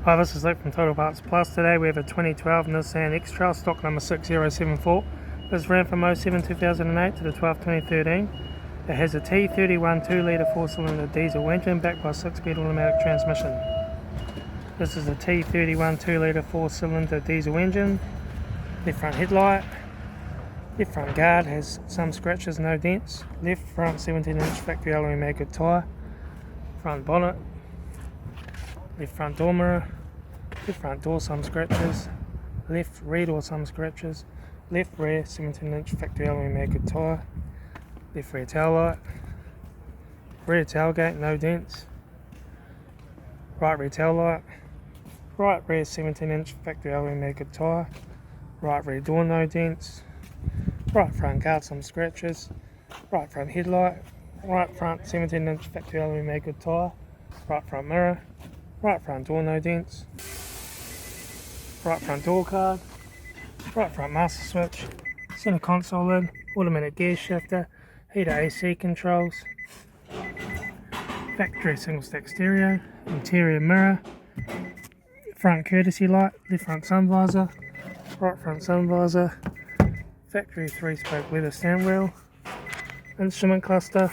Hi, this is Luke from Total Parts Plus. Today we have a 2012 Nissan X-Trail, stock number 6074. This ran from 07-2008 to the 12-2013. It has a T31 2-litre 4-cylinder diesel engine backed by a 6-speed automatic transmission. This is a T31 2-litre 4-cylinder diesel engine. Left front headlight. Left front guard has some scratches, no dents. Left front 17-inch factory alloy made good tyre. Front bonnet. Left front door mirror. Left front door some scratches. Left rear door some scratches. Left rear 17-inch factory alloy made good tyre. Left rear taillight. Rear tailgate no dents. Right rear taillight. Right rear 17-inch factory alloy made good tyre. Right rear door no dents. Right front guard some scratches. Right front headlight. Right front 17-inch factory alloy made good tyre. Right front mirror. Right front door no dents. Right front door card. Right front master switch. Centre console lid. Automatic gear shifter. Heater AC controls. Factory single stack stereo. Interior mirror. Front courtesy light. Left front sun visor. Right front sun visor. Factory 3-spoke leather steering wheel. Instrument cluster.